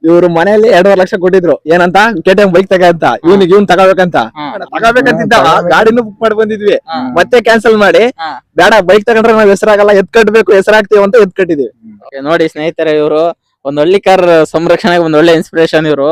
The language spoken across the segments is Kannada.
ಇವ್ರು ಮನೆಯಲ್ಲಿ 2.5 ಲಕ್ಷ ಕೊಟ್ಟಿದ್ರು ಏನಂತ KTM ಬೈಕ್ ತಗಂತ ಇವ್ನ್ ತಗೋಬೇಕಂತ ತಗೋಬೇಕಂತಿದ್ದ ಗಾಡಿನೂ ಬುಕ್ ಮಾಡಿ ಬಂದಿದ್ವಿ ಮತ್ತೆ ಕ್ಯಾನ್ಸಲ್ ಮಾಡಿ ಬೇಡ ಬೈಕ್ ತಗೊಂಡ್ರೆ ನಾವ್ ಹೆಸರಾಗಲ್ಲ ಎತ್ ಕಟ್ಬೇಕು ಹೆಸರಾಗ್ತೀವಿ ಅಂತ ಎತ್ ಕಟ್ಟಿದ್ವಿ. ನೋಡಿ ಸ್ನೇಹಿತರೆ, ಇವರು ಒಂದ್ ಹಳ್ಳಿಕಾರ್ ಸಂರಕ್ಷಣೆಗೆ ಒಂದ್ ಒಳ್ಳೆ ಇನ್ಸ್ಪಿರೇಷನ್ ಇವರು.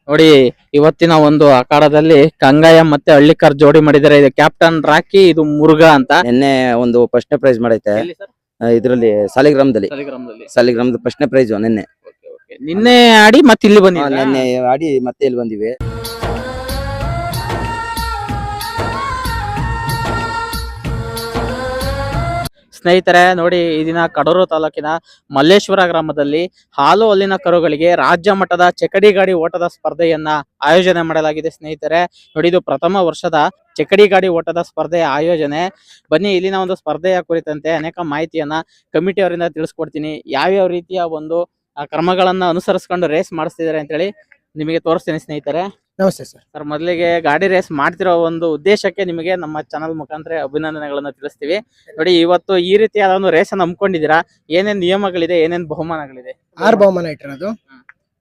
ನೋಡಿ ಇವತ್ತಿನ ಒಂದು ಅಖಾಡದಲ್ಲಿ ಕಂಗಾಯ ಮತ್ತೆ ಹಳ್ಳಿಕಾರ್ ಜೋಡಿ ಮಾಡಿದ್ದಾರೆ. ಇದು ಕ್ಯಾಪ್ಟನ್ ರಾಕಿ, ಇದು ಮುರುಘಾ ಅಂತ. ನಿನ್ನೆ ಒಂದು ಫಸ್ಟ್ನೇ ಪ್ರೈಸ್ ಮಾಡೈತೆ ಇದ್ರಲ್ಲಿ ಸಾಲಿಗ್ರಾಮದ ಫಸ್ಟ್ನೇ ಪ್ರೈಸ್ ನಿನ್ನೆ ಆಡಿ ಮತ್ತೆ ಇಲ್ಲಿ ಬಂದಿ. ನಿನ್ನೆ ಆಡಿ ಮತ್ತೆ ಇಲ್ಲಿ ಬಂದಿವಿ. ಸ್ನೇಹಿತರೆ ನೋಡಿ, ಈ ದಿನ ಕಡೂರು ತಾಲೂಕಿನ ಮಲ್ಲೇಶ್ವರ ಗ್ರಾಮದಲ್ಲಿ ಹಾಲು ಹಲ್ಲಿನ ಕರುಗಳಿಗೆ ರಾಜ್ಯ ಮಟ್ಟದ ಚಕಡಿ ಗಾಡಿ ಓಟದ ಸ್ಪರ್ಧೆಯನ್ನ ಆಯೋಜನೆ ಮಾಡಲಾಗಿದೆ. ಸ್ನೇಹಿತರೆ ನೋಡಿ, ಇದು ಪ್ರಥಮ ವರ್ಷದ ಚಕಡಿ ಗಾಡಿ ಓಟದ ಸ್ಪರ್ಧೆಯ ಆಯೋಜನೆ. ಬನ್ನಿ, ಇಲ್ಲಿನ ಒಂದು ಸ್ಪರ್ಧೆಯ ಕುರಿತಂತೆ ಅನೇಕ ಮಾಹಿತಿಯನ್ನ ಕಮಿಟಿ ಅವರಿಂದ ತಿಳಿಸ್ಕೊಡ್ತೀನಿ. ಯಾವ್ಯಾವ ರೀತಿಯ ಒಂದು ಕ್ರಮಗಳನ್ನ ಅನುಸರಿಸ್ಕೊಂಡು ರೇಸ್ ಮಾಡಿಸ್ತಿದ್ದಾರೆ ಅಂತ ಹೇಳಿ ನಿಮಗೆ ತೋರಿಸ್ತೀನಿ. ಸ್ನೇಹಿತರೆ ನಮಸ್ತೆ ಸರ್. ಮೊದಲಿಗೆ ಗಾಡಿ ರೇಸ್ ಮಾಡ್ತಿರೋ ಒಂದು ಉದ್ದೇಶಕ್ಕೆ ನಿಮಗೆ ನಮ್ಮ ಚಾನಲ್ ಮುಖಾಂತರ ಅಭಿನಂದನೆಗಳನ್ನ ತಿಳಿಸ್ತೀವಿ. ನೋಡಿ, ಇವತ್ತು ಈ ರೀತಿಯಾದ ಒಂದು ರೇಸ್ ಅನ್ನು ಹಮ್ಮಿಕೊಂಡಿದ್ದೀರಾ. ಏನೇನ್ ನಿಯಮಗಳಿದೆ, ಏನೇನ್ ಬಹುಮಾನಗಳಿದೆ? 6 ಬಹುಮಾನ ಇಟ್ಟಿರೋದು.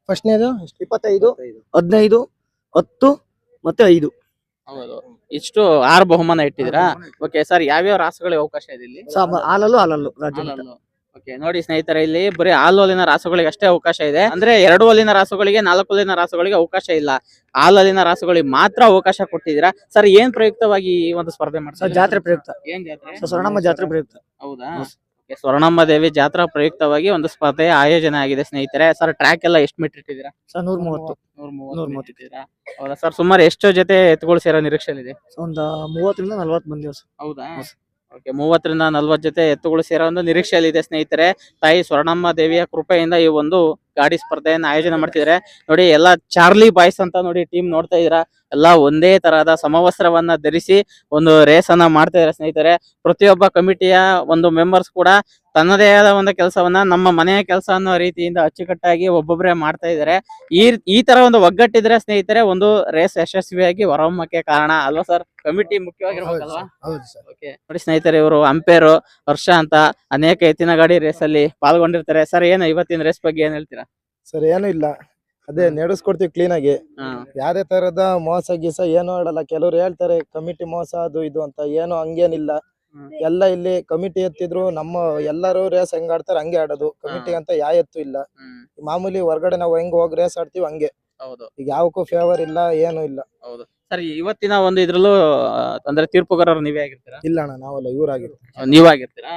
ಫಸ್ಟ್ನೇದು 25, 15, 10 ಮತ್ತೆ 5. ಹೌದು, ಇಷ್ಟು 6 ಬಹುಮಾನ ಇಟ್ಟಿದ್ದೀರಾ. ಓಕೆ ಸರ್, ಯಾವ್ಯಾವ ರಾಸುಗಳಿಗೆ ಅವಕಾಶ ಇದೆ ಇಲ್ಲಿ? ಹಾಲಲ್ಲು ಓಕೆ ನೋಡಿ ಸ್ನೇಹಿತರೆ, ಇಲ್ಲಿ ಬರೀ ಹಾಲು ಹಾಲಿನ ರಾಸುಗಳಿಗೆ ಅಷ್ಟೇ ಅವಕಾಶ ಇದೆ. ಅಂದ್ರೆ 2 ಹಲ್ಲಿನ ರಾಸುಗಳಿಗೆ, 4 ಹಲ್ಲಿನ ರಾಸುಗಳಿಗೆ ಅವಕಾಶ ಇಲ್ಲ. ಹಾಲು ಹಾಲಿನ ರಾಸುಗಳಿಗೆ ಮಾತ್ರ ಅವಕಾಶ ಕೊಟ್ಟಿದ್ದೀರಾ. ಸರ್, ಏನ್ ಪ್ರಯುಕ್ತವಾಗಿ ಈ ಒಂದು ಸ್ಪರ್ಧೆ ಮಾಡ್ತಾರೆ? ಜಾತ್ರೆ ಪ್ರಯುಕ್ತ. ಏನ್ ಜಾತ್ರೆ? ಸ್ವರ್ಣಮ್ಮ ಜಾತ್ರೆ ಪ್ರಯುಕ್ತ. ಹೌದಾ? ಸ್ವರ್ಣಮ್ಮ ದೇವಿ ಜಾತ್ರಾ ಪ್ರಯುಕ್ತವಾಗಿ ಒಂದು ಸ್ಪರ್ಧೆಯ ಆಯೋಜನೆ ಆಗಿದೆ. ಸ್ನೇಹಿತರೆ ಸರ್, ಟ್ರ್ಯಾಕ್ ಎಲ್ಲ ಎಷ್ಟು ಮೀಟರ್ ಇಟ್ಟಿದ್ದೀರಾ? 130 ಇಟ್ಟಿದ್ದೀರಾ. ಹೌದಾ ಸರ್? ಸುಮಾರು ಎಷ್ಟು ಜೊತೆ ಎತ್ತುಗಳು ಸೇರೋ ನಿರೀಕ್ಷೆಯಲ್ಲಿ? ಒಂದು 30 ರಿಂದ 40 ಬಂದಿವೆ. ಹೌದಾ? ಓಕೆ, 30 ರಿಂದ 40 ಜೊತೆ ಎತ್ತುಗಳು ಸೇರೋ ಒಂದು ನಿರೀಕ್ಷೆಯಲ್ಲಿ ಇದೆ. ಸ್ನೇಹಿತರೆ, ತಾಯಿ ಸ್ವರ್ಣಮ್ಮ ದೇವಿಯ ಕೃಪೆಯಿಂದ ಈ ಒಂದು ಗಾಡಿ ಸ್ಪರ್ಧೆಯನ್ನು ಆಯೋಜನೆ ಮಾಡ್ತಿದ್ದಾರೆ. ನೋಡಿ, ಎಲ್ಲ ಚಾರ್ಲಿ ಬಾಯ್ಸ್ ಅಂತ ನೋಡಿ ಟೀಮ್ ನೋಡ್ತಾ ಇದ್ದೀರಾ. ಎಲ್ಲ ಒಂದೇ ತರಹದ ಸಮವಸ್ತ್ರವನ್ನ ಧರಿಸಿ ಒಂದು ರೇಸ್ ಅನ್ನ ಮಾಡ್ತಾ ಇದ್ದಾರೆ. ಸ್ನೇಹಿತರೆ, ಪ್ರತಿಯೊಬ್ಬ ಕಮಿಟಿಯ ಒಂದು ಮೆಂಬರ್ಸ್ ಕೂಡ ತನ್ನದೇ ಆದ ಒಂದು ಕೆಲಸವನ್ನ ನಮ್ಮ ಮನೆಯ ಕೆಲಸ ಅನ್ನೋ ರೀತಿಯಿಂದ ಅಚ್ಚುಕಟ್ಟಾಗಿ ಒಬ್ಬೊಬ್ಬರೇ ಮಾಡ್ತಾ ಇದ್ದಾರೆ. ಈ ತರ ಒಂದು ಒಗ್ಗಟ್ಟಿದ್ರೆ ಸ್ನೇಹಿತರೆ, ಒಂದು ರೇಸ್ ಯಶಸ್ವಿಯಾಗಿ ಹೊರಹೊಮ್ಮಕ್ಕೆ ಕಾರಣ ಅಲ್ವಾ ಸರ್? ಕಮಿಟಿ ಮುಖ್ಯವಾಗಿರ್ಬೇಕಲ್ವಾ? ಓಕೆ ನೋಡಿ ಸ್ನೇಹಿತರೆ, ಇವರು ಅಂಪೇರ್ ವರ್ಷ ಅಂತ ಅನೇಕ ಎತ್ತಿನ ಗಾಡಿ ರೇಸ್ ಅಲ್ಲಿ ಪಾಲ್ಗೊಂಡಿರ್ತಾರೆ. ಸರ್, ಏನು ಇವತ್ತಿನ ರೇಸ್ ಬಗ್ಗೆ ಏನ್ ಹೇಳ್ತೀರಾ? ಸರ್, ಏನು ಇಲ್ಲ, ಅದೇ ನಡೆಸ್ಕೊಡ್ತೀವಿ ಕ್ಲೀನ್ ಆಗಿ. ಯಾವ್ದೇ ತರದ ಮೋಸ ಗೀಸ ಏನು ಆಡಲ್ಲ. ಕೆಲವ್ರು ಹೇಳ್ತಾರೆ ಕಮಿಟಿ ಮೋಸ ಅದು ಇದು ಅಂತ, ಏನು ಹಂಗೇನಿಲ್ಲ. ಎಲ್ಲ ಇಲ್ಲಿ ಕಮಿಟಿ ಎತ್ತಿದ್ರು ನಮ್ಮ ಎಲ್ಲರೂ ರೇಸ್ ಹೆಂಗ್ ಆಡ್ತಾರೆ ಹಂಗೆ ಆಡೋದು. ಕಮಿಟಿ ಅಂತ ಯಾವ ಎತ್ತು ಇಲ್ಲ. ಮಾಮೂಲಿ ಹೊರಗಡೆ ನಾವು ಹೆಂಗ್ ಹೋಗಿ ರೇಸ್ ಆಡ್ತೀವಿ ಹಂಗೆ. ಈಗ ಯಾವಕ್ಕೂ ಫೇವರ್ ಇಲ್ಲ, ಏನು ಇಲ್ಲ. ಹೌದು ಸರ್, ಇವತ್ತಿನ ಒಂದು ಇದ್ರಲ್ಲೂ ಅಂದ್ರೆ ತೀರ್ಪುಗಾರರು ನೀವೇ ಆಗಿರ್ತೀರಾ? ಇಲ್ಲ ಅಣ್ಣ, ನಾವಲ್ಲ, ಇವ್ರಾಗಿರ್ತೀವಿ. ನೀವಾಗಿರ್ತೀರಾ?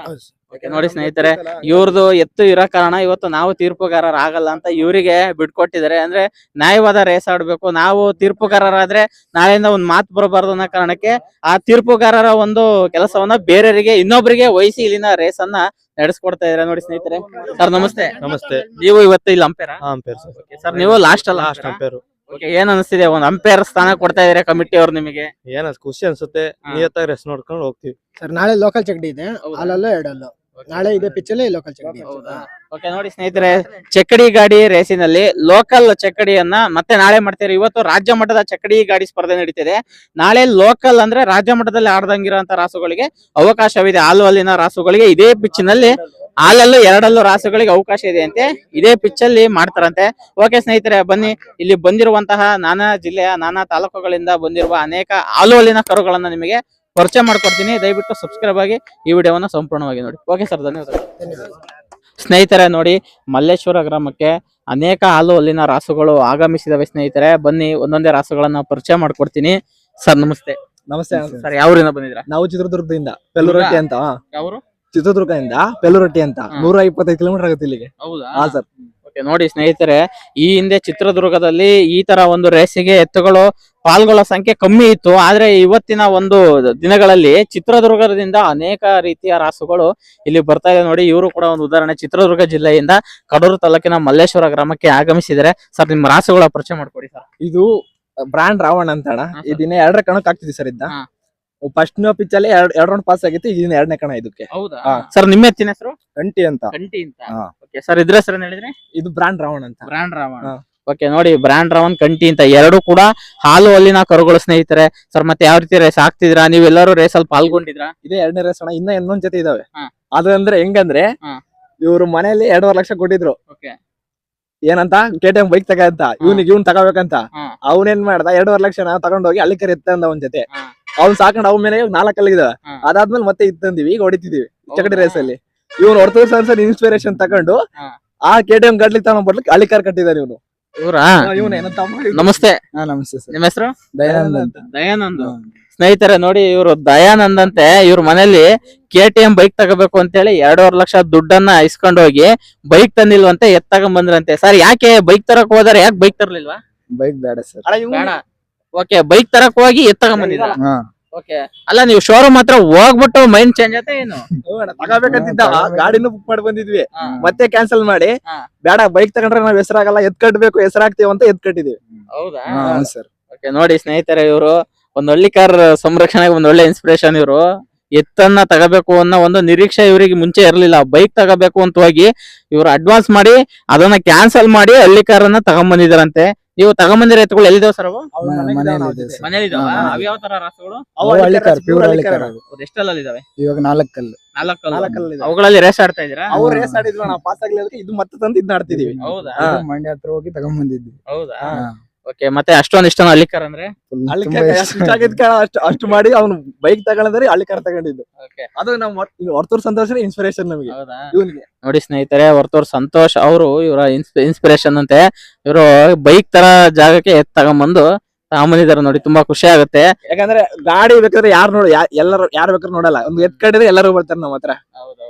ನೋಡಿ ಸ್ನೇಹಿತರೆ, ಇವ್ರದ್ದು ಎತ್ತು ಇರೋ ಕಾರಣ ಇವತ್ತು ನಾವು ತೀರ್ಪುಗಾರರಾಗಲ್ಲ ಅಂತ ಇವರಿಗೆ ಬಿಟ್ಕೊಟ್ಟಿದ್ದಾರೆ. ಅಂದ್ರೆ ನ್ಯಾಯವಾದ ರೇಸ್ ಆಡ್ಬೇಕು, ನಾವು ತೀರ್ಪುಗಾರರಾದ್ರೆ ನಾಳೆಯಿಂದ ಒಂದ್ ಮಾತು ಬರಬಾರ್ದು ಅನ್ನೋ ಕಾರಣಕ್ಕೆ ಆ ತೀರ್ಪುಗಾರರ ಒಂದು ಕೆಲಸವನ್ನ ಬೇರೆಯವರಿಗೆ, ಇನ್ನೊಬ್ಬರಿಗೆ ವಹಿಸಿ ಇಲ್ಲಿನ ರೇಸ್ ಅನ್ನ ನಡೆಸ್ಕೊಡ್ತಾ ಇದಾರೆ. ನೋಡಿ ಸ್ನೇಹಿತರೆ, ಸರ್ ನಮಸ್ತೆ. ನಮಸ್ತೆ. ನೀವು ಇವತ್ತು ಇಲ್ಲಿ ಅಂಪೇರಾ? ಅಂಪೇರ್ ಸರ್, ನೀವು ಲಾಸ್ಟ್ ಅಲ್ಲ? ಅಂಪೇರ್. ಏನ್ ಅನಿಸ್ತಿದೆ, ಒಂದ್ ಅಂಪೇರ್ ಸ್ಥಾನ ಕೊಡ್ತಾ ಇದಾರೆ ಕಮಿಟಿ ಅವ್ರು ನಿಮಗೆ? ಏನ ಖುಷಿ ಅನ್ಸುತ್ತೆ. ನಿಯತ್ತಾಗಿ ರೆಸ್ಟ್ ನೋಡ್ಕೊಂಡು ಹೋಗ್ತೀವಿ. ಸರ್, ನಾಳೆ ಲೋಕಲ್ ಚಕಡಿ ಇದೆ, ಹಾಲಲ್ಲೂ 2 ಹಲ್ಲು. ನಾಳೆ ಇದೇ ಪಿಚ್ಚಲ್ಲೇ ಲೋಕಲ್ ಚಕಡಿ. ಓಕೆ ನೋಡಿ ಸ್ನೇಹಿತರೆ, ಚಕಡಿ ಗಾಡಿ ರೇಸಿನಲ್ಲಿ ಲೋಕಲ್ ಚಕಡಿಯನ್ನ ಮತ್ತೆ ನಾಳೆ ಮಾಡ್ತಾರೆ. ಇವತ್ತು ರಾಜ್ಯ ಮಟ್ಟದ ಚಕಡಿ ಗಾಡಿ ಸ್ಪರ್ಧೆ ನಡೀತಿದೆ. ನಾಳೆ ಲೋಕಲ್ ಅಂದ್ರೆ ರಾಜ್ಯ ಮಟ್ಟದಲ್ಲಿ ಆಡ್ದಂಗಿರುವಂತ ರಾಸುಗಳಿಗೆ ಅವಕಾಶವಿದೆ. ಹಾಲು ಹಲ್ಲಿನ ರಾಸುಗಳಿಗೆ ಇದೇ ಪಿಚ್ನಲ್ಲಿ, ಹಾಲಲ್ಲೂ 2 ಹಲ್ಲು ರಾಸುಗಳಿಗೆ ಅವಕಾಶ ಇದೆ ಅಂತೆ. ಇದೇ ಪಿಚ್ಚಲ್ಲಿ ಮಾಡ್ತಾರಂತೆ. ಓಕೆ ಸ್ನೇಹಿತರೆ, ಬನ್ನಿ, ಇಲ್ಲಿ ಬಂದಿರುವಂತಹ ನಾನಾ ಜಿಲ್ಲೆಯ ನಾನಾ ತಾಲೂಕುಗಳಿಂದ ಬಂದಿರುವ ಅನೇಕ ಹಾಲು ಹಲ್ಲಿನ ಕರುಗಳನ್ನ ನಿಮಗೆ ಪರಿಚಯ ಮಾಡ್ಕೊಡ್ತೀನಿ. ದಯವಿಟ್ಟು ಸಬ್ಸ್ಕ್ರೈಬ್ ಆಗಿ ಈ ವಿಡಿಯೋವನ್ನ ಸಂಪೂರ್ಣವಾಗಿ ನೋಡಿ. ಓಕೆ ಸರ್, ಧನ್ಯವಾದಗಳು. ಸ್ನೇಹಿತರೆ ನೋಡಿ, ಮಲ್ಲೇಶ್ವರ ಗ್ರಾಮಕ್ಕೆ ಅನೇಕ ಹಾಲು ಹಲ್ಲಿನ ರಾಸುಗಳು ಆಗಮಿಸಿದವೆ. ಸ್ನೇಹಿತರೆ, ಬನ್ನಿ ಒಂದೊಂದೇ ರಾಸುಗಳನ್ನ ಪರಿಚಯ ಮಾಡ್ಕೊಡ್ತೀನಿ. ಸರ್ ನಮಸ್ತೆ. ನಮಸ್ತೆ ಸರ್, ಯಾವ ಊರಿಂದ ಬಂದಿದ್ದೀರಾ? ನಾವು ಚಿತ್ರದುರ್ಗದಿಂದ ಪೆಲ್ಲುರಟ್ಟಿ ಅಂತ. ಯಾವರು? ಚಿತ್ರದುರ್ಗದಿಂದ ಪೆಲ್ಲುರಟ್ಟಿ ಅಂತ 125 ಕಿಲೋಮೀಟರ್ ಆಗುತ್ತೆ ಇಲ್ಲಿಗೆ. ಹೌದಾ? ಹಾ ಸರ್. ನೋಡಿ ಸ್ನೇಹಿತರೆ, ಈ ಹಿಂದೆ ಚಿತ್ರದುರ್ಗದಲ್ಲಿ ಈ ತರ ಒಂದು ರೇಸಿಗೆ ಎತ್ತುಗಳು ಪಾಲ್ಗೊಳ್ಳೋ ಸಂಖ್ಯೆ ಕಮ್ಮಿ ಇತ್ತು. ಆದ್ರೆ ಇವತ್ತಿನ ಒಂದು ದಿನಗಳಲ್ಲಿ ಚಿತ್ರದುರ್ಗದಿಂದ ಅನೇಕ ರೀತಿಯ ರಾಸುಗಳು ಇಲ್ಲಿ ಬರ್ತಾ ಇದೆ. ನೋಡಿ, ಇವರು ಕೂಡ ಒಂದು ಉದಾಹರಣೆ. ಚಿತ್ರದುರ್ಗ ಜಿಲ್ಲೆಯಿಂದ ಕಡೂರು ತಾಲೂಕಿನ ಮಲ್ಲೇಶ್ವರ ಗ್ರಾಮಕ್ಕೆ ಆಗಮಿಸಿದರೆ. ಸರ್, ನಿಮ್ಮ ರಾಸುಗಳ ಪರಿಚಯ ಮಾಡ್ಕೊಡಿ ಸರ್. ಇದು ಬ್ರಾಂಡ್ ರಾವಣ ಅಂತ ಅಣ್ಣ. ಇದನ್ನ 2ರ ಕಣಕ್ ಆಗ್ತಿದೆ ಸರ್. ಇದ್ದ ಫಸ್ಟ್ ಪಿಚ್ ಅಲ್ಲಿ 2 ರೌಂಡ್ ಪಾಸ್ ಆಗಿತ್ತು. ಇದನ್ನ 2ನೇ ಕಣ ಇದಕ್ಕೆ. ಹೌದಾ ಸರ್? ನಿಮ್ಮ ಎತ್ತಿನ ಹೆಸರು? ಕಂಟಿ ಅಂತ. ಕಂಟಿ ಅಂತ. ಸರ್, ಇದ್ರ ಹೆಸರು ಹೇಳಿದ್ರೆ? ಇದು ಬ್ರಾಂಡ್ ರಾವಣ ಅಂತ. ಬ್ರಾಂಡ್ ರಾವಣ. ಓಕೆ ನೋಡಿ ಬ್ರ್ಯಾಂಡ್ ರವನ್ ಕಂಟಿ ಅಂತ ಎರಡು ಕೂಡ ಹಾಲು ಅಲ್ಲಿನ ಕರುಗಳು ಸ್ನೇಹಿತರೆ. ಸರ್ ಮತ್ತೆ ಯಾವ ರೀತಿ ರೇಸ್ ಆಗ್ತಿದ್ರಾ, ನೀವೆಲ್ಲರೂ ರೇಸ್ ಅಲ್ಲಿ ಪಾಲ್ಗೊಂಡಿದ್ರಾ? ಇದೇ 2ನೇ ರೇಸ್ ಅಣ್ಣ. ಇನ್ನೊಂದ್ ಜೊತೆ ಇದಾವೆ. ಹಾ. ಅದು ಅಂದ್ರೆ ಹೆಂಗಂದ್ರೆ ಹಾ. ಇವ್ರು ಮನೇಲಿ 2.5 ಲಕ್ಷ ಕೊಟ್ಟಿದ್ರು. ಓಕೆ ಏನಂತ KTM ಬೈಕ್ ತಗಂತ, ಇವ್ನ್ ತಗೋಬೇಕಂತ. ಹಾ. ಅವನೇನ್ ಮಾಡ್ದ 2.5 ಲಕ್ಷ ತಗೊಂಡೋಗಿ ಹಳ್ಳಿಕರ್ ಎತ್ತಂದ ಒಂದ್ ಜೊತೆ. ಹಾ. ಅವ್ನ್ ಸಾಕೊಂಡ್ ಅವ್ ಮೇಲೆ 4 ಅಲ್ಲಿದಾವೆ. ಹಾ. ಅದಾದ್ಮೇಲೆ ಮತ್ತೆ ಇತ್ತಂದಿವಿ, ಈಗ ಹೊಡಿತಿದೀವಿ ಚಕಡಿ ಹೌದಾ? ರೇಸ್ ಅಲ್ಲಿ. ಇವ್ನು ಹೊರತು ಸರ್ ಇನ್ಸ್ಪಿರೇಷನ್ ತಗೊಂಡು ಹಾ. ಆ KTM ಗಡ್ಲಿಕ್ ತಗೊಂಡ್ಬರ್ಲಿಕ್ಕೆ ಹಳ್ಳಿಕಾರ್ ಕಟ್ಟಿದಾರೆ ಇವನು. ಇವ್ರಾ? ಇವನೇ ನನ್ನ ತಮ್ಮ. ನಮಸ್ತೆ, ನಮಸ್ತೆ ಸರ್. ನಿಮ್ಮ ಹೆಸರು? ದಯಾನಂದ್ ಅಂತ. ದಯಾನಂದ್. ಸ್ನೇಹಿತರೆ ನೋಡಿ, ಇವರು ದಯಾನಂದ್ ಅಂತೆ. ಇವ್ರ ಮನೇಲಿ KTM ಬೈಕ್ ತಗೋಬೇಕು ಅಂತೇಳಿ 2.5 ಲಕ್ಷ ದುಡ್ಡನ್ನ ಇಸ್ಕೊಂಡು ಹೋಗಿ ಬೈಕ್ ತಂದಿಲ್ವಂತೆ, ಎತ್ ತಗೊಂಡ್ ಬಂದ್ರಂತೆ. ಸರ್ ಯಾಕೆ ಬೈಕ್ ತರಕ್ ಹೋದಾರೆ, ಯಾಕೆ ಬೈಕ್ ತರ್ಲಿಲ್ವಾ? ಬೈಕ್ ಬೇಡ ಸರ್. ಬೇಡ. ಓಕೆ, ಬೈಕ್ ತರಕ್ ಹೋಗಿ ಎತ್ ತಗೊಂಡ್ ಬಂದಿದ್ರ? ಹಾ. ಓಕೆ, ಅಲ್ಲ ನೀವು ಶೋರೂಮ್ ಹತ್ರ ಹೋಗ್ಬಿಟ್ಟು ಮೈಂಡ್ ಚೇಂಜ್ ಆಯ್ತಾ ಏನು? ತಗೋಬೇಕಂತಿದ್ದ ಗಾಡಿನೂ ಬುಕ್ ಮಾಡಿ ಬಂದಿದ್ವಿ, ಹಾ. ಮತ್ತೆ ಕ್ಯಾನ್ಸಲ್ ಮಾಡಿ ಹಾ. ಬೇಡ ಬೈಕ್ ತಗೊಂಡ್ರೆ ನಾವ್ ಹೆಸರಾಗಲ್ಲ, ಎತ್ ಕಟ್ಬೇಕು, ಹೆಸರಾಗ್ತೀವಿ ಅಂತ ಎತ್ ಕಟ್ಟಿದೀವಿ. ಹೌದಾ? ಸರ್. ಓಕೆ ನೋಡಿ ಸ್ನೇಹಿತರೆ, ಇವರು ಒಂದ್ ಹಳ್ಳಿ ಕಾರ್ ಸಂರಕ್ಷಣೆಗೆ ಒಂದ್ ಒಳ್ಳೆ ಇನ್ಸ್ಪಿರೇಷನ್. ಇವರು ಎತ್ತನ್ನ ತಗೋಬೇಕು ಅನ್ನೋ ಒಂದು ನಿರೀಕ್ಷೆ ಇವರಿಗೆ ಮುಂಚೆ ಇರ್ಲಿಲ್ಲ. ಬೈಕ್ ತಗೋಬೇಕು ಅಂತ ಹೋಗಿ ಇವರು ಅಡ್ವಾನ್ಸ್ ಮಾಡಿ ಅದನ್ನ ಕ್ಯಾನ್ಸಲ್ ಮಾಡಿ ಹಳ್ಳಿ ಕಾರನ್ನ ತಗೊಂಡ್ಬಂದಿದಾರಂತೆ. ನೀವು ತಗೊಂಬಂದಿರೋ ಎತ್ತುಗಳು ಎಲ್ಲಿದಾವ ಸರ್? ಅವು ಮನೆಯಲ್ಲಿ ಸರ್. ಮನೇಲಿ ಇದಾವ? ಹಾ. ಅವ್ ತರ ರಾಸುಗಳು? ಅವು ಹಳ್ಳಿ ಕಾರ್, ಪ್ಯೂರ್ ಹಳ್ಳಿ ಕಾರ್ ಅವು. ಎಷ್ಟಲ್ಲಿ ಇದಾವೆ? ಇವಾಗ 4 ಕಲ್ಲು. 4 ಅವುಗಳಲ್ಲಿ ರೇಸ್ ಆಡ್ತಾ ಇದೀರಾ? ಅವ್ರು ರೇಸ್ ಆಡಿದ್ವಿ, ನಾವು ಪಾಸ್ ಆಗ್ಲಿಕ್ಕೆ ಇದು ಮತ್ತೆ ತಂದು ಇದ್ ಆಡ್ತಿದೀವಿ. ಹೌದಾ? ಹಾ. ಮಂಡ್ಯ ಹತ್ರ ಹೋಗಿ ತಗೊಂಡ್ ಬಂದಿದ್ವಿ. ಹೌದಾ? ಓಕೆ, ಮತ್ತೆ ಅಷ್ಟೊಂದ್ ಇಷ್ಟ ಹಳ್ಳಿ ಕಾರ್ ಅಂದ್ರೆ? ಅಷ್ಟು ಮಾಡಿ ಅವ್ನು ಬೈಕ್ ತಗೊಂಡ್ರೆ ಹಳ್ಳಿ ಕಾರ್ ತಗೊಂಡಿದ್ದು. ಓಕೆ, ಅದು ನಮ್ಮ ಹೊರ್ತೂರ್ ಸಂತೋಷ ಇನ್ಸ್ಪಿರೇಷನ್ ನಮಗೆ. ಹೌದಾ? ಇವನಿಗೆ ನೋಡಿ ಸ್ನೇಹಿತರೆ, ಹೊರತವ್ರು ಸಂತೋಷ್ ಅವರು ಇವರ ಇನ್ಸ್ಪಿರೇಷನ್ ಅಂತೆ. ಇವರು ಬೈಕ್ ತರ ಜಾಗಕ್ಕೆ ಎತ್ ತಗೊಂಬಂದು ತಗೊಂಬಂದಿದ್ದಾರೆ. ನೋಡಿ ತುಂಬಾ ಖುಷಿ ಆಗುತ್ತೆ. ಯಾಕಂದ್ರೆ ಗಾಡಿ ಬೇಕಾದ್ರೆ ಯಾರು ನೋಡಿ ಎಲ್ಲರೂ ಯಾರು ಬೇಕಾದ್ರೆ ನೋಡಲ್ಲ, ಒಂದು ಎತ್ ಕಟ್ಟಿದ್ರೆ ಎಲ್ಲರೂ ಬರ್ತಾರೆ ನಮ್ಮ ಹತ್ರ.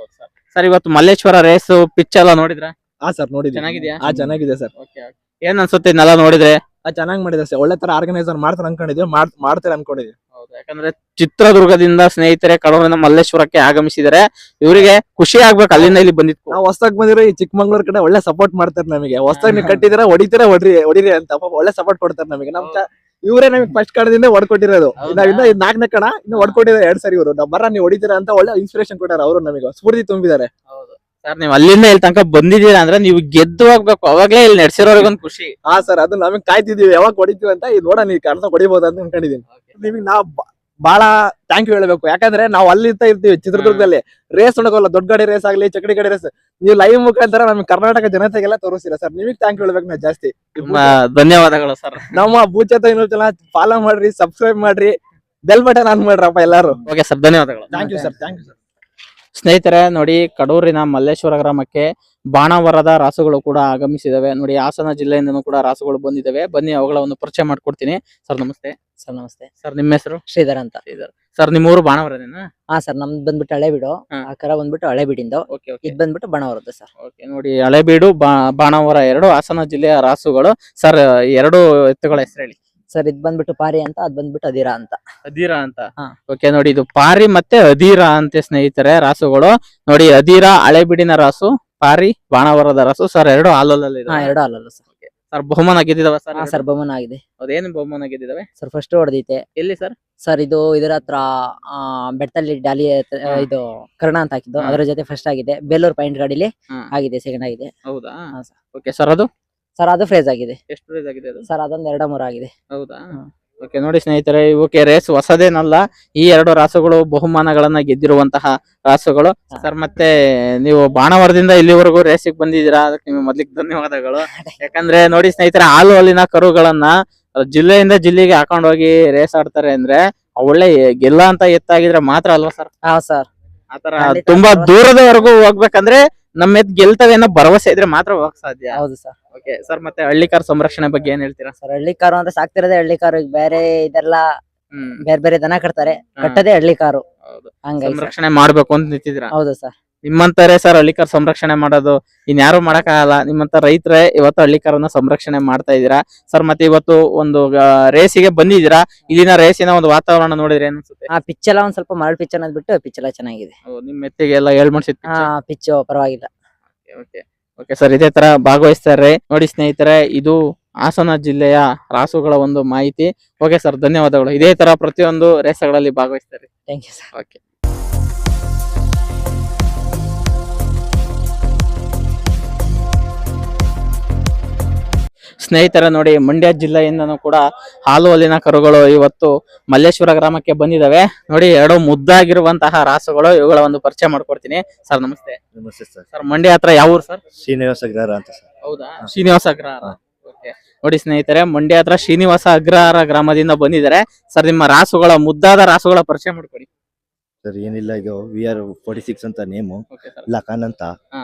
ಸರ್ ಇವತ್ತು ಮಲ್ಲೇಶ್ವರ ರೇಸ್ ಪಿಚ್ ಎಲ್ಲ ನೋಡಿದ್ರ? ಹಾ ಸರ್, ನೋಡಿದ್ವಿ. ಚೆನ್ನಾಗಿದ್ಯಾ? ಚೆನ್ನಾಗಿದೆ ಸರ್. ಏನ್ ಅನ್ಸುತ್ತೆ ಇದನ್ನೆಲ್ಲ ನೋಡಿದ್ರೆ? ಚೆನ್ನಾಗಿ ಮಾಡಿದ್ದಾರೆ ಸರ್. ಒಳ್ಳೆ ತರ ಆರ್ಗನೈಸರ್ ಮಾಡ್ತಾರೆ ಅನ್ಕೊಂಡಿದ್ವಿ, ಮಾಡ್ತಾರೆ ಅನ್ಕೊಂಡಿದ್ವಿ. ಯಾಕಂದ್ರೆ ಚಿತ್ರದುರ್ಗದಿಂದ ಸ್ನೇಹಿತರೆ ಕಡೂರಿನ ಮಲ್ಲೇಶ್ವರಕ್ಕೆ ಆಗಮಿಸಿದರೆ ಇವರಿಗೆ ಖುಷಿ ಆಗ್ಬೇಕು. ಅಲ್ಲಿಂದ ಇಲ್ಲಿ ಬಂದಿತ್ತು. ನಾವು ಹೊಸದಾಗಿ ಬಂದಿರೋ ಈ ಚಿಕ್ಕಮಂಗ್ಳೂರ್ ಕಡೆ ಒಳ್ಳೆ ಸಪೋರ್ಟ್ ಮಾಡ್ತಾರೆ ನಮಗೆ. ಹೊಸದಾಗಿ ನೀವು ಕಟ್ಟಿದಿರ ಹೊಡಿತೀರಾ, ಹೊಡಿರಿ ಅಂತ ಪಾಪ ಒಳ್ಳೆ ಸಪೋರ್ಟ್ ಕೊಡ್ತಾರೆ ನಮಗೆ. ಇವರೇ ನಮಗೆ ಫಸ್ಟ್ ಕಡದಿಂದ ಹೊಡ್ಕೊಟ್ಟಿರೋದು. ನಾವಿಂದ 4ನೇ ಕಡ ಇನ್ನು ಹೊಡ್ಕೊಟ್ಟಿದ್ದಾರೆ 2 ಸರಿ. ಇವರು ಬರ ನೀವು ಹೊಡಿತೀರಾ ಅಂತ ಒಳ್ಳೆ ಇನ್ಸ್ಪಿರೇಷನ್ ಕೊಟ್ಟಾರೆ. ಅವರು ನಮಗೆ ಸ್ಫೂರ್ತಿ ತುಂಬಿದ್ದಾರೆ. ಸರ್ ನೀವು ಅಲ್ಲಿಂದ ಇಲ್ಲಿ ತನಕ ಬಂದಿದ್ದೀರಾ ಅಂದ್ರೆ ನೀವು ಗೆದ್ದು ಹೋಗ್ಬೇಕು, ಅವಾಗ್ಲೇ ಇಲ್ಲಿ ನಡೆಸಿರೋರಿಗೊಂದು ಖುಷಿ. ಹಾ ಸರ್, ಅದು ನಮಗೆ ಕಾಯ್ತಿದೀವಿ ಯಾವಾಗ ಹೊಡಿತೀವಿ ಅಂತ. ಇದು ನೋಡ ನೀವು ಕರ್ಸ ಹೊಡಿಬಹುದು ಅಂತ ಅನ್ಕೊಂಡಿದೀನಿ. ನಿಮಗೆ ನಾವು ಬಹಳ ಥ್ಯಾಂಕ್ ಯು ಹೇಳ್ಬೇಕು. ಯಾಕಂದ್ರೆ ನಾವು ಅಲ್ಲಿ ಇರ್ತೀವಿ ಚಿತ್ರದುರ್ಗದಲ್ಲಿ, ರೇಸ್ ನೋಡೋಲ್ಲ, ದೊಡ್ಡ ಗಾಡಿ ರೇಸ್ ಆಗ್ಲಿ, ಚಕಡಿ ಗಾಡಿ ರೇಸ್, ನೀವು ಲೈವ್ ಮುಖಾಂತರ ನಮ್ಗೆ ಕರ್ನಾಟಕ ಜನತೆಗೆಲ್ಲ ತೋರಿಸ್ತೀರಾ ಸರ್. ನಿಮಗೆ ಥ್ಯಾಂಕ್ ಯು ಹೇಳ್ಬೇಕು ನಾವು ಜಾಸ್ತಿ. ತುಂಬಾ ಧನ್ಯವಾದಗಳು ಸರ್. ನಮ್ಮ ಭೂಚೇತ ಫಾಲೋ ಮಾಡ್ರಿ, ಸಬ್ಸ್ಕ್ರೈಬ್ ಮಾಡ್ರಿ, ಬೆಲ್ ಬಟನ್ ಆನ್ ಮಾಡ್ರಪ್ಪ ಎಲ್ಲಾರು. ಓಕೆ ಸರ್, ಧನ್ಯವಾದಗಳು. Thank you sir. Thank you sir. ಸ್ನೇಹಿತರೆ ನೋಡಿ, ಕಡೂರಿನ ಮಲ್ಲೇಶ್ವರ ಗ್ರಾಮಕ್ಕೆ ಬಾಣವರದ ರಾಸುಗಳು ಕೂಡ ಆಗಮಿಸಿದವೆ. ನೋಡಿ ಹಾಸನ ಜಿಲ್ಲೆಯಿಂದನೂ ಕೂಡ ರಾಸುಗಳು ಬಂದಿದ್ದಾವೆ. ಬನ್ನಿ ಅವುಗಳ ಒಂದು ಪರಿಚಯ ಮಾಡ್ಕೊಡ್ತೀನಿ. ಸರ್ ನಮಸ್ತೆ. ಸರ್ ನಮಸ್ತೆ. ಸರ್ ನಿಮ್ಮ ಹೆಸರು? ಶ್ರೀಧರ್ ಅಂತ. ಸರ್ ನಿಮ್ಮ ಊರು ಬಾಣವರದೇನಾ? ಹಾ ಸರ್, ನಮ್ದು ಬಂದ್ಬಿಟ್ಟು ಹಳೆಬೀಡು. ಹಾ. ಆ ಕರ ಬಂದ್ಬಿಟ್ಟು ಹಳೆಬೀಡಿಂದು. ಓಕೆ ಓಕೆ ಇದ್ ಬಂದ್ಬಿಟ್ಟು ಬಣವರದ್ದು ಸರ್. ಓಕೆ ನೋಡಿ, ಹಳೆಬೀಡು ಬಾಣವರ ಎರಡು ಹಾಸನ ಜಿಲ್ಲೆಯ ರಾಸುಗಳು. ಸರ್ ಎರಡು ಎತ್ತುಗಳ ಹೆಸರು ಹೇಳಿ. ಸರ್ ಇದ್ ಬಂದ್ಬಿಟ್ಟು ಪಾರಿ ಅಂತ, ಅದ್ ಬಂದ್ಬಿಟ್ಟು ಅದಿರಾ ಅಂತ. ಅಧೀರಾ ಅಂತ. ಹಾ. ಓಕೆ ನೋಡಿ, ಇದು ಪಾರಿ ಮತ್ತೆ ಅಧೀರಾ ಅಂತೆ ಸ್ನೇಹಿತರೆ ರಾಸುಗಳು. ನೋಡಿ ಅಧೀರಾ ಹಳೆಬೀಡಿನ ರಾಸು, ಪಾರಿ ಬಾಣವರದ ರಾಸು. ಸರ್ ಎರಡು ಹಾಲಲ್ಲಿ ಹಾ, ಎರಡು ಅಲ್ಲಲ್ಲ ಸರ್. ಸರ್ ಬಹುಮಾನ ಗೆದ್ದಿದಾವ ಸರ್? ಹಾ ಸರ್, ಬಹುಮಾನ ಆಗಿದೆ. ಅದೇನು ಬಹುಮಾನ ಗೆದ್ದಿದಾವೆ ಸರ್ ಫಸ್ಟ್ ಹೊಡೆದೈತೆ. ಎಲ್ಲಿ ಸರ್? ಸರ್ ಇದು ಇದರ ಹತ್ರ ಬೆಟ್ಟದಲ್ಲಿ ಡಾಲಿ ಇದು ಕರ್ಣ ಅಂತ ಹಾಕಿದ್ದು, ಹಾ. ಅದರ ಜೊತೆ ಫಸ್ಟ್ ಆಗಿದೆ. ಬೇಲೂರು ಪಾಯಿಂಟ್ ಗಾಡಿಲಿ ಹಾ. ಆಗಿದೆ, ಸೆಕೆಂಡ್ ಆಗಿದೆ. ಹೌದಾ? ಹಾ ಸರ್. ಓಕೆ ಸರ್, ಅದು ಸರ್ ಅದು ಫ್ರೇಜ್ ಆಗಿದೆ. ಎಷ್ಟು ಪ್ರೈಸ್ ಆಗಿದೆ ಅದು? ಸರ್ ಅದೊಂದು 2-3 ಆಗಿದೆ. ಹೌದಾ? ಓಕೆ ನೋಡಿ ಸ್ನೇಹಿತರೆ, ಇವಕ್ಕೆ ರೇಸ್ ಹೊಸದೇನಲ್ಲ. ಈ ಎರಡು ರಾಸುಗಳು ಬಹುಮಾನಗಳನ್ನ ಗೆದ್ದಿರುವಂತಹ ರಾಸುಗಳು. ಹಾ. ಸರ್ ಮತ್ತೆ ನೀವು ಬಾಣವರದಿಂದ ಇಲ್ಲಿವರೆಗೂ ರೇಸಿಗೆ ಬಂದಿದ್ದೀರಾ, ಅದಕ್ಕೆ ನಿಮಗೆ ಮೊದ್ಲಿಗೆ ಧನ್ಯವಾದಗಳು. ಯಾಕಂದ್ರೆ ನೋಡಿ ಸ್ನೇಹಿತರೆ, ಹಾಲು ಹಾಲಿನ ಕರುಗಳನ್ನ ಜಿಲ್ಲೆಯಿಂದ ಜಿಲ್ಲೆಗೆ ಹಾಕೊಂಡು ಹೋಗಿ ರೇಸ್ ಆಡ್ತಾರೆ ಅಂದ್ರೆ ಒಳ್ಳೆ ಗೆಲ್ಲ ಅಂತ ಎತ್ತಾಗಿದ್ರೆ ಮಾತ್ರ ಅಲ್ವಾ ಸರ್? ಹಾ ಸರ್, ಆತರ ಖಂಡಿತ ತುಂಬಾ ಭರವಸೆ. ದೂರದವರೆಗೂ ಹೋಗ್ಬೇಕಂದ್ರೆ ನಮ್ಮ ಎತ್ ಗೆಲ್ತವೆ ಅನ್ನೋ ಭರವಸೆ ಇದ್ರೆ ಮಾತ್ರ ಹೋಗಕ್ ಸಾಧ್ಯ. ಹೌದು ಸರ್. ಓಕೆ ಸರ್, ಮತ್ತೆ ಹಳ್ಳಿಕಾರ್ ಸಂರಕ್ಷಣೆ ಬಗ್ಗೆ ಏನ್ ಹೇಳ್ತೀರಾ? ಸರ್ ಹಳ್ಳಿ ಕಾರು ಅಂತ ಸಾಕ್ತಿರೋದೇ ಹಳ್ಳಿ ಕಾರು. ಈಗ ಬೇರೆ ಇದೆಲ್ಲ ಹ್ಮ್. ಬೇರೆ ಬೇರೆ ದನ ಕಟ್ತಾರೆ, ಹಾ. ಕಟ್ಟದೇ ಹಳ್ಳಿ ಕಾರು. ಹೌದು. ಹಂಗಾಗಿ ಸರ್. ಸಂರಕ್ಷಣೆ ಮಾಡ್ಬೇಕು ಅಂತ ನಿಂತಿದ್ರ. ಹೌದು ಸರ್. ನಿಮ್ಮಂತಾರೆ ಸರ್ ಹಳ್ಳಿಕಾರ್ ಸಂರಕ್ಷಣೆ ಮಾಡೋದು ಇನ್ಯಾರು ಮಾಡಕ್ಕಾಗಲ್ಲ. ನಿಮ್ಮಂತ ರೈತರೇ ಇವತ್ತು ಹಳ್ಳಿಕಾರನ್ನ ಸಂರಕ್ಷಣೆ ಮಾಡ್ತಾ ಇದೀರಾ ಸರ್. ಮತ್ತೆ ಇವತ್ತು ಒಂದು ರೇಸಿಗೆ ಬಂದಿದ್ದೀರಾ, ಇಲ್ಲಿನ ರೇಸಿನ ಒಂದು ವಾತಾವರಣ ನೋಡಿದ್ರೆ ಏನ್ ಅನ್ಸುತ್ತೆ? ಆ ಪಿಚ್ ಎಲ್ಲ ಒಂದ್ ಸ್ವಲ್ಪ ಮರಳು ಪಿಚ್ ಅನ್ನೋದ್ ಬಿಟ್ಟು ಪಿಚ್ ಎಲ್ಲ ಚೆನ್ನಾಗಿದೆ. ನಿಮ್ ಮೆತ್ತಿಗೆ ಎಲ್ಲ ಹೇಳ್ಮಡ್ಸಿದ್ ಹಾ, ಪಿಚ್ ಪರವಾಗಿಲ್ಲ. ಓಕೆ ಸರ್, ಇದೇ ತರ ಭಾಗವಹಿಸ್ತಾರೆ. ನೋಡಿ ಸ್ನೇಹಿತರೆ, ಇದು ಹಾಸನ ಜಿಲ್ಲೆಯ ರಾಸುಗಳ ಒಂದು ಮಾಹಿತಿ. ಓಕೆ ಸರ್, ಧನ್ಯವಾದಗಳು. ಇದೇ ತರ ಪ್ರತಿಯೊಂದು ರೇಸ್ಗಳಲ್ಲಿ ಭಾಗವಹಿಸ್ತಾರೆ. Thank you sir. ಓಕೆ. ಸ್ನೇಹಿತರ ನೋಡಿ, ಮಂಡ್ಯ ಜಿಲ್ಲೆಯಿಂದನೂ ಕೂಡ ಹಾಲು ಹಾಲಿನ ಕರುಗಳು ಇವತ್ತು ಮಲ್ಲೇಶ್ವರ ಗ್ರಾಮಕ್ಕೆ ಬಂದಿದ್ದಾವೆ. ನೋಡಿ, ಎರಡು ಮುದ್ದಾಗಿರುವಂತಹ ರಾಸುಗಳು. ಇವುಗಳ ಒಂದು ಪರಿಚಯ ಮಾಡ್ಕೊಡ್ತೀನಿ. ಸರ್ ನಮಸ್ತೆ. ನಮಸ್ತೆ ಸರ್. ಸರ್, ಮಂಡ್ಯ ಹತ್ರ ಯಾವ ಊರು ಸರ್? ಶ್ರೀನಿವಾಸ ಅಗ್ರಹಾರ ಅಂತ ಸರ್. ಹೌದಾ, ಶ್ರೀನಿವಾಸ ಅಗ್ರಹಾರ. ಓಕೆ. ನೋಡಿ ಸ್ನೇಹಿತರೆ, ಮಂಡ್ಯ ಹತ್ರ ಶ್ರೀನಿವಾಸ ಅಗ್ರಹಾರ ಗ್ರಾಮದಿಂದ ಬಂದಿದ್ದಾರೆ. ಸರ್, ನಿಮ್ಮ ರಾಸುಗಳ ಮುದ್ದಾದ ರಾಸುಗಳ ಪರಿಚಯ ಮಾಡ್ಕೊಡಿ. ಸರ್ ಏನಿಲ್ಲ, ಇದು VR46 ಅಂತ ನೇಮು, ಓಕೆ ಸರ್. ಲಖಾನ್ ಅಂತ. ಹಾ.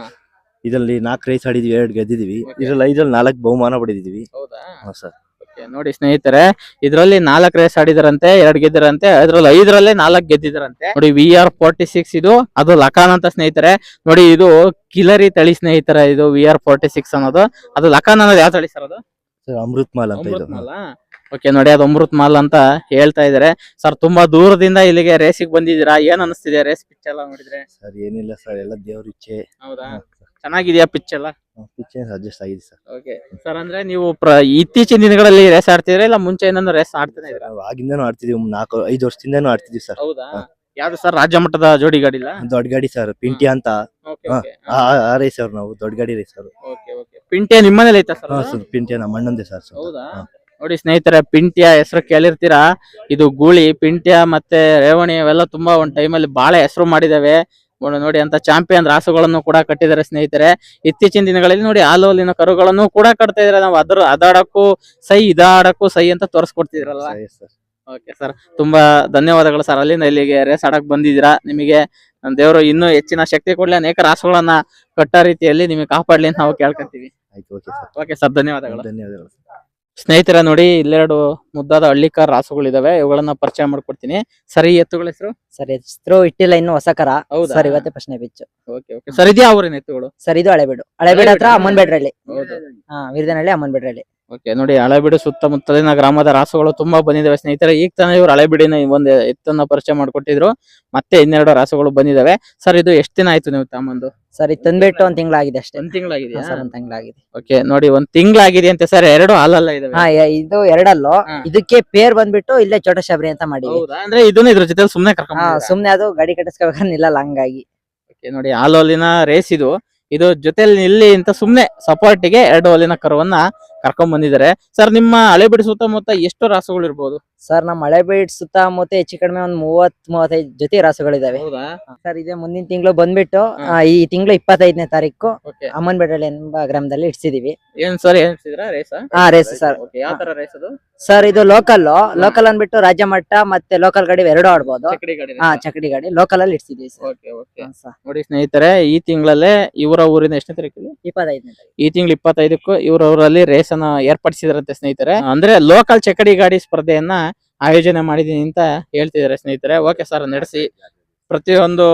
ಇದರಲ್ಲಿ 4 ರೈಸ್ ಆಡಿದ್ವಿ, 2 ಗೆದ್ದಿದೀವಿ. Okay. ಇದ್ರಲ್ಲಿ 4 ಬಹುಮಾನ ಪಡೆದಿದ್ದೀವಿ. ಹೌದಾ? ಸರ್. ಓಕೆ. ನೋಡಿ ಸ್ನೇಹಿತರೆ, ಇದರಲ್ಲಿ 4 ರೇಸ್ ಆಡಿದಾರಂತೆ, 2 ಗೆದ್ದಿರಂತೆ. ಅದ್ರಲ್ಲಿ 5ರಲ್ಲೇ 4 ಗೆದ್ದಿದಾರಂತೆ. ನೋಡಿ, VR46 ಇದು, ಅದು ಲಖಾನ್ ಅಂತ ಸ್ನೇಹಿತರೆ. ನೋಡಿ, ಇದು ಕಿಲರಿ ತಳಿ ಸ್ನೇಹಿತರೆ. ಇದು VR46 ಅನ್ನೋದು. ಅದು ಲಖಾನ್ ಅನ್ನೋದು ಯಾವ ತಳಿ ಸರ್? ಅದು ಸರ್ ಅಮೃತ್ ಮಾಲ್ ಅಂತ ಇದು. ಓಕೆ. ನೋಡಿ, ಅದು ಅಮೃತ್ ಮಾಲ್ ಅಂತ ಹೇಳ್ತಾ ಇದಾರೆ. ಸರ್, ತುಂಬಾ ದೂರದಿಂದ ಇಲ್ಲಿಗೆ ರೇಸಿಗೆ ಬಂದಿದ್ದೀರಾ. ಏನ್ ಅನಿಸ್ತಿದೆ ರೇಸ್ ಪಿಚ್ ಎಲ್ಲ ನೋಡಿದ್ರೆ? ಸರ್ ಏನಿಲ್ಲ ಸರ್, ಎಲ್ಲ ದೇವ್ರ ಇಚ್ಛೆ. ಹೌದಾ? ಚೆನ್ನಾಗಿದ್ಯಾ ಪಿಚ್ ಎಲ್ಲ? ಪಿಚ್ ಅಡ್ಜಸ್ಟ್ ಆಗಿದೆ ಸರ್. ಓಕೆ ಸರ್, ಅಂದ್ರೆ ನೀವು ಇತ್ತೀಚಿನ ದಿನಗಳಲ್ಲಿ ರೇಸ್ ಆಡ್ತಿದ್ರೆ ಇಲ್ಲ ಮುಂಚೆಯಿಂದ ರೇಸ್ ಆಡ್ತಾನೆ ಇದ್ದೀರಾ? ನಾವು ಆಗಿಂದನೂ ಆಡ್ತಿದೀವಿ, 4-5 ವರ್ಷದಿಂದನೂ ಆಡ್ತಿದೀವಿ ಸರ್. ಹೌದಾ? ಯಾವ್ದು ಸರ್? ರಾಜ್ಯ ಮಟ್ಟದ ಜೋಡಿ ಗಾಡಿ ಇಲ್ಲ? ದೊಡ್ಡ ಗಾಡಿ ಸರ್, ಪಿಂಟಿ ಅಂತ. ಓಕೆ ಹಾ. ಓಕೆ. ಆ ರೈಸ್ ಅವ್ರು, ನಾವು ದೊಡ್ಡ ಗಾಡಿ ರೈಸ್ ಅವರು. Okay okay. ಪಿಂಟ್ಯಾ ನಿಮ್ಮನೇಲಿ ಐತಾ ಸರ್? ಸರ್ ಪಿಂಟಿ ನಮ್ಮ ಅಣ್ಣಂದೇ ಸರ್. ಹೌದಾ? ಹಾ. ನೋಡಿ ಸ್ನೇಹಿತರೆ, ಪಿಂಟ್ಯಾ ಹೆಸರು ಕೇಳಿರ್ತೀರಾ. ಇದು ಗೂಳಿ, ಪಿಂಟ್ಯಾ ಮತ್ತೆ ರೇವಣಿ ಅವೆಲ್ಲ ತುಂಬಾ ಒಂದ್ ಟೈಮಲ್ಲಿ ಬಹಳ ಹೆಸರು ಮಾಡಿದಾವೆ. ನೋಡಿ, ಅಂತ ಚಾಂಪಿಯನ್ ರಾಸುಗಳನ್ನು ಕೂಡ ಕಟ್ಟಿದ್ದಾರೆ ಸ್ನೇಹಿತರೆ. ಇತ್ತೀಚಿನ ದಿನಗಳಲ್ಲಿ ನೋಡಿ, ಹಾಲು ಹಾಲಿನ ಕರುಗಳನ್ನು ಕೂಡ ಕಟ್ತಾ ಇದಾರೆ. ನಾವು ಅದಾಡಕ್ಕೂ ಸೈ, ಇದಾಡಕ್ಕೂ ಸೈ ಅಂತ ತೋರಿಸ್ಕೊಡ್ತಿದ್ರಲ್ವಾ? ಸರ್. ಓಕೆ ಸರ್, ತುಂಬಾ ಧನ್ಯವಾದಗಳು ಸರ್. ಅಲ್ಲಿಂದ ಇಲ್ಲಿಗೆ ರೇಸ್ ಆಡಕ್ ಬಂದಿದ್ದೀರಾ. ನಿಮಗೆ ದೇವರು ಇನ್ನೂ ಹೆಚ್ಚಿನ ಶಕ್ತಿ ಕೊಡ್ಲಿ, ಅನೇಕ ರಾಸುಗಳನ್ನ ಕಟ್ಟ ರೀತಿಯಲ್ಲಿ ನಿಮಗೆ ಕಾಪಾಡ್ಲಿ ಅಂತ ನಾವು ಕೇಳ್ಕೊಂತೀವಿ. ಆಯ್ತು, ಓಕೆ ಸರ್. ಓಕೆ ಸರ್, ಧನ್ಯವಾದಗಳು. ಧನ್ಯವಾದಗಳು. ಸ್ನೇಹಿತರೆ ನೋಡಿ, ಇಲ್ಲೆರಡು ಮುದ್ದಾದ ಹಳ್ಳಿಕಾರ್ ರಾಸುಗಳಿದಾವೆ. ಇವುಗಳನ್ನ ಪರಿಚಯ ಮಾಡ್ಕೊಡ್ತೀನಿ. ಸರಿ, ಎತ್ತುಗಳ ಹೆಸರು? ಸರ್ ಹೆಸರು ಇಟ್ಟಿಲ್ಲ, ಇನ್ನು ಹೊಸ ಕರ. ಹೌದಾ? ಸರ್ ಇವತ್ತೇ ಪ್ರಶ್ನೆ ಬಿಚ್ಚು. Okay okay. ಸರ್, ಇದ್ಯಾ ಅವ್ರೇನ್ ಎತ್ತುಗಳು? ಸರ್ ಇದು ಹಳೆಬೀಡು ಹತ್ರ ಅಮ್ಮನ್ಬೇಡ್ರಳ್ಳಿ. ಹೌದು. ವೀರದನಹಳ್ಳಿ ಅಮ್ಮನ್ಬೇಡ್ರಳ್ಳಿ. ಓಕೆ. ನೋಡಿ, ಹಳೆಬೀಡು ಸುತ್ತಮುತ್ತಲಿನ ಗ್ರಾಮದ ರಾಸುಗಳು ತುಂಬಾ ಬಂದಿದಾವೆ ಸ್ನೇಹಿತರೆ. ಈಗ ತಾನೇ ಇವ್ರು ಹಳೆಬೀಡಿನ ಒಂದು ಎತ್ತನ್ನ ಪರಿಚಯ ಮಾಡ್ಕೊಟ್ಟಿದ್ರು. ಮತ್ತೆ 12 ರಾಸುಗಳು ಬಂದಿದಾವೆ. ಸರ್, ಇದು ಎಷ್ಟು ದಿನ ಆಯ್ತು ನೀವು ತಮ್ಮಂದು? ಸರ್ ಇದು ತಂದ್ಬಿಟ್ಟು 1 ತಿಂಗಳಾಗಿದೆ ಅಷ್ಟೇ. 1 ತಿಂಗಳಾಗಿದೆಯಾ? ಸರ್ 1 ತಿಂಗಳಾಗಿದೆ. ಓಕೆ. ನೋಡಿ, 1 ತಿಂಗಳಾಗಿದೆ ಅಂತೆ ಸರ್. 2 ಹಾಲಲ್ಲ ಇದಾವೆ. ಇದು ಎರಡಲ್ಲೋ. ಹಾ. ಇದಕ್ಕೆ ಪೇರ್ ಬಂದ್ಬಿಟ್ಟು ಇಲ್ಲೇ ಚೋಟ ಶಬರಿ ಅಂತ ಮಾಡಿವಿ. ಹೌದಾ? ಅಂದ್ರೆ ಇದನ್ನ ಇದ್ರ ಜೊತೆ ಸುಮ್ನೆ ಕರ್ಕೊಂಡ್ ಸುಮ್ನೆ ಅದು ಗಾಡಿ ಕಟ್ಟಿಸ್ಕೋಬೇಕಾದ್ರೆ ನಿಲ್ಲಲ್ಲ, ಹಂಗಾಗಿ. ಓಕೆ. ನೋಡಿ, ಹಾಲು ಹಾಲಿನ ರೇಸ್ ಇದು ಜೊತೆಲಿ ನಿಲ್ಲಿ ಅಂತ ಸುಮ್ನೆ ಸಪೋರ್ಟಿಗೆ 2 ಹಾಲಿನ ಕರುವನ್ನ ಕರ್ಕೊಂಡ್ ಬಂದಿದ್ದಾರೆ. ಸರ್, ನಿಮ್ಮ ಹಳೆಬೀಡು ಸುತ್ತಮುತ್ತ ಎಷ್ಟು ರಾಸುಗಳು ಇರ್ಬೋದು? ಸರ್ ನಮ್ಮ ಹಳೆಬೀಡು ಸುತ್ತಮುತ್ತ ಹೆಚ್ಚು ಕಡಿಮೆ ಒಂದ್ 30-35 ಜೊತೆ ರಾಸುಗಳಿದಾವೆ. ಹೌದಾ? ಸರ್ ಇದೆ ಮುಂದಿನ ತಿಂಗಳು ಬಂದ್ಬಿಟ್ಟು ಹಾ. ಈ ತಿಂಗಳು 25ನೇ ತಾರೀಕು ಓಕೆ. ಅಮ್ಮನ್ಬೇಡ್ರಳ್ಳಿ ಎಂಬ ಗ್ರಾಮದಲ್ಲಿ ಇಡ್ಸಿದೀವಿ. ಏನ್ ಸರ್, ಏನ್ ರೇಸ್? Race sir. ಓಕೆ. ಯಾವ ತರ ರೇಸ್ ಅದು? ಸರ್ ಇದು ಲೋಕಲ್ ಅನ್ಬಿಟ್ಟು ರಾಜ್ಯ ಮಟ್ಟ ಮತ್ತೆ ಲೋಕಲ್ ಗಾಡಿ 2 ಆಡ್ಬೋದು. ಚಕ್ಕಡಿ ಗಾಡಿ? ಚಕಡಿ ಗಾಡಿ ಲೋಕಲ್ ಅಲ್ಲಿ ಇಡ್ಸಿದೀವಿ ಸರ್. Okay okay. ನೋಡಿ ಸ್ನೇಹಿತರೆ, ಈ ತಿಂಗಳಲ್ಲೇ ಇವರ ಊರಿನ ಎಷ್ಟನೇ ತಾರೀಕು? 25ನೇ ತಾರೀಕು. ಈ ತಿಂಗಳು 25ಕ್ಕೂ ಇವರ ಊರಲ್ಲಿ ರೇಸ್ ಅನ್ನ ಏರ್ಪಡಿಸಿದ್ರಂತೆ ಸ್ನೇಹಿತರೆ. ಅಂದ್ರೆ ಲೋಕಲ್ ಚಕ್ಕಡಿ ಗಾಡಿ ಸ್ಪರ್ಧೆಯನ್ನ ಆಯೋಜನೆ ಮಾಡಿದೀನಿ ಅಂತ ಹೇಳ್ತಿದ್ದಾರೆ ಸ್ನೇಹಿತರೆ. ಓಕೆ ಸರ್, ನಡೆಸಿ. ಪ್ರತಿಯೊಂದು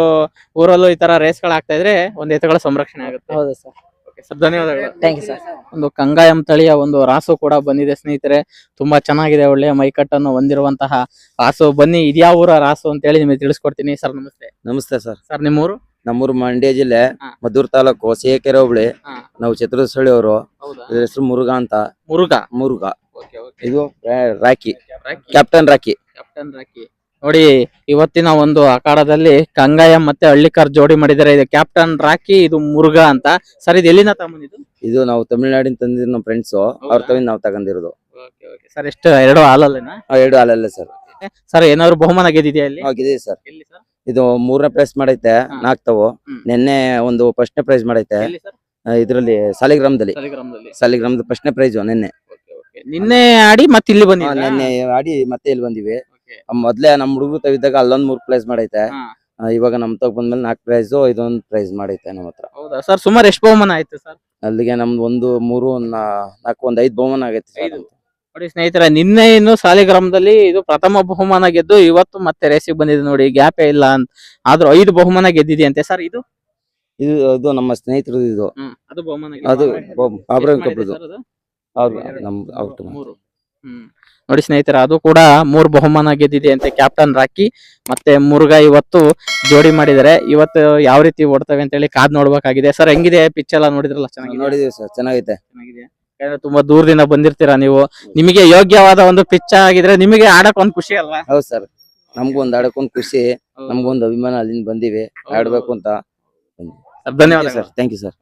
ಊರಲ್ಲೂ ಈ ತರ ರೇಸ್ ಗಳಾಗ್ತಾ ಇದ್ರೆ ಒಂದ್ ಎತ್ತುಗಳ ಸಂರಕ್ಷಣೆ ಆಗುತ್ತೆ. ಹೌದು ಸರ್. ಓಕೆ ಸರ್, ಧನ್ಯವಾದಗಳು. Thank you sir. ಒಂದು ಕಂಗಾಯಂ ತಳಿಯ ಒಂದು ರಾಸು ಕೂಡ ಬಂದಿದೆ ಸ್ನೇಹಿತರೆ. ತುಂಬಾ ಚೆನ್ನಾಗಿದೆ, ಒಳ್ಳೆಯ ಮೈಕಟ್ಟನ್ನು ಹೊಂದಿರುವಂತಹ ರಾಸು. ಬನ್ನಿ, ಇದ್ಯಾವ ಊರ ರಾಸು ಅಂತ ಹೇಳಿ ನಿಮಗೆ ತಿಳಿಸ್ಕೊಡ್ತೀನಿ. ಸರ್ ನಮಸ್ತೆ. ನಮಸ್ತೆ ಸರ್. ಸರ್, ನಿಮ್ಮೂರು? ನಮ್ಮೂರು ಮಂಡ್ಯ ಜಿಲ್ಲೆ, ಹಾ. ಮದ್ದೂರು ತಾಲೂಕು, ಸಿಎಕೆರೆ ಹೋಬಳಿ. ಹಾ. ನಾವು ಚತುರ್ಸಳ್ಳಿ ಅವರು. ಹೌದಾ? ಇದ್ರ ಹೆಸರು ಮುರುಘಾ ಅಂತ. ಮುರುಘಾ. Okay okay. ಇದು Rocky, captain Rocky. Captain Rocky. ನೋಡಿ, ಇವತ್ತಿನ ಒಂದು ಅಖಾಡದಲ್ಲಿ ಕಂಗಾಯಂ ಮತ್ತೆ ಹಳ್ಳಿಕಾರ್ ಜೋಡಿ ಮಾಡಿದ್ದಾರೆ. ಇದು ಕ್ಯಾಪ್ಟನ್ ರಾಕಿ, ಇದು ಮುರುಘಾ ಅಂತ. ಸರ್, ಇದು ಎಲ್ಲಿಂದ ತಗೊಂಡಿದ್ದು? ಇದು ನಾವು ತಮಿಳ್ನಾಡಿನ ತಂದಿದ್ರು ನಮ್ಮ ಫ್ರೆಂಡ್ಸ್. ಅವ್ರ ತಗೊಂಡ್ ನಾವು ತಗೊಂಡಿರೋದು. ಸರ್, ಎಷ್ಟು? 2 ಹಾಲಲ್ಲೇನಾ? 2 ಹಾಲಲ್ಲೇ ಸರ್. ಸರ್, ಏನಾದ್ರು ಬಹುಮಾನ ಗೆದ್ದಿದೆಯಾ ಇಲ್ಲಿ? ಆಗಿದೆ ಸರ್. ಎಲ್ಲಿ ಸರ್? ಇದು 3ನೇ ಪ್ರೈಸ್ ಮಾಡೈತೆ. ಹಾ. 4 ತಾವು. ಹ್ಮ್. ನಿನ್ನೆ ಒಂದು 1ನೇ ಪ್ರೈಸ್ ಮಾಡೈತೆ. ಎಲ್ಲಿ ಸರ್? ಇದ್ರಲ್ಲಿ ಸಾಲಿಗ್ರಾಮದಲ್ಲಿ. ಸಾಲಿಗ್ರಾಮದ 1ನೇ ಪ್ರೈಸ್ ನಿನ್ನೆ. ನಿನ್ನೆ ಆಡಿ ಮತ್ತೆ ಇಲ್ಲಿ ಬಂದಿದ್ದೀರಾ? ನಿನ್ನೆ ಆಡಿ ಮತ್ತೆ ಇಲ್ಲಿ ಬಂದಿವಿ. ಮೊದ್ಲೇ ನಮ್ ಹುಡುಗರು ತೆಗಿದಾಗ ಅಲ್ಲೊಂದ್ 3 ಪ್ರೈಸ್ ಮಾಡೈತೆ. ಇವಾಗ ನಮ್ ತಗ ಬಂದ್ಮೇಲೆ 4 ಪ್ರೈಸ್, ಇದೊಂದ್ ಪ್ರೈಸ್ ಮಾಡೈತೆ ನಮ್ಮ ಹತ್ರ. ಹೌದಾ ಸರ್? ಸುಮಾರು ಎಷ್ಟು ಬಹುಮಾನ ಆಯ್ತು ಸರ್? ಅಲ್ಲಿಗೆ ನಮ್ದು 1, 3, 4, 5 ಬಹುಮಾನ ಆಗೈತೆ ಸರ್. ನೋಡಿ ಸ್ನೇಹಿತರೆ, ನಿನ್ನೆ ಇನ್ನು ಸಾಲಿಗ್ರಾಮದಲ್ಲಿ ಇದು ಪ್ರಥಮ ಬಹುಮಾನ ಗೆದ್ದು ಇವತ್ತು ಮತ್ತೆ ರೇಸಿಗೆ ಬಂದಿದೆ. ನೋಡಿ, ಗ್ಯಾಪೇ ಇಲ್ಲ ಅಂತ. ಆದ್ರೂ 5 ಬಹುಮಾನ ಗೆದ್ದಿದೆಯಂತೆ ಸರ್. ಇದು ನಮ್ಮ ಸ್ನೇಹಿತರು. ಇದು ಅದು ಬಹುಮಾನ ಅದು ಎಷ್ಟು ಮಾಡಿದೆ ಕಬ್ರದು. ಸರ್ ಅದು? ಅವ್ರು ಮೂರು. ನೋಡಿ ಸ್ನೇಹಿತರೆ, ಅದು ಕೂಡ 3 ಬಹುಮಾನ ಗೆದ್ದಿದೆ ಅಂತೆ ಕ್ಯಾಪ್ಟನ್ ರಾಕಿ ಮತ್ತೆ ಮುರುಘಾ. ಇವತ್ತು ಜೋಡಿ ಮಾಡಿದ್ದಾರೆ. ಇವತ್ತು ಯಾವ ರೀತಿ ಓಡ್ತವೆ ಅಂತ ಹೇಳಿ ಕಾದ್ ನೋಡ್ಬೇಕಾಗಿದೆ. ಸರ್, ಹೆಂಗಿದೆ ಪಿಚ್ ಎಲ್ಲ ನೋಡಿದ್ರಲ್ಲ? ಚೆನ್ನಾಗಿದೆ? ನೋಡಿದೀವಿ ಸರ್, ಚೆನ್ನಾಗೈತೆ. ಯಾಕಂದ್ರೆ ತುಂಬಾ ದೂರದಿಂದ ಬಂದಿರ್ತೀರಾ ನೀವು. ನಿಮಗೆ ಯೋಗ್ಯವಾದ ಒಂದು ಪಿಚ್ ಆಗಿದ್ರೆ ನಿಮಗೆ ಆಡಕ್ ಒಂದ್ ಖುಷಿ ಅಲ್ವಾ? ಹೌದು ಸರ್, ನಮ್ಗೂ ಒಂದ್ ಆಡಕ್ಕೊಂದ್ ಖುಷಿ, ನಮ್ಗೊಂದು ಅಭಿಮಾನ. ಅಲ್ಲಿಂದ ಬಂದಿವಿ ಆಡ್ಬೇಕು ಅಂತ. ಧನ್ಯವಾದ ಸರ್. Thank you sir.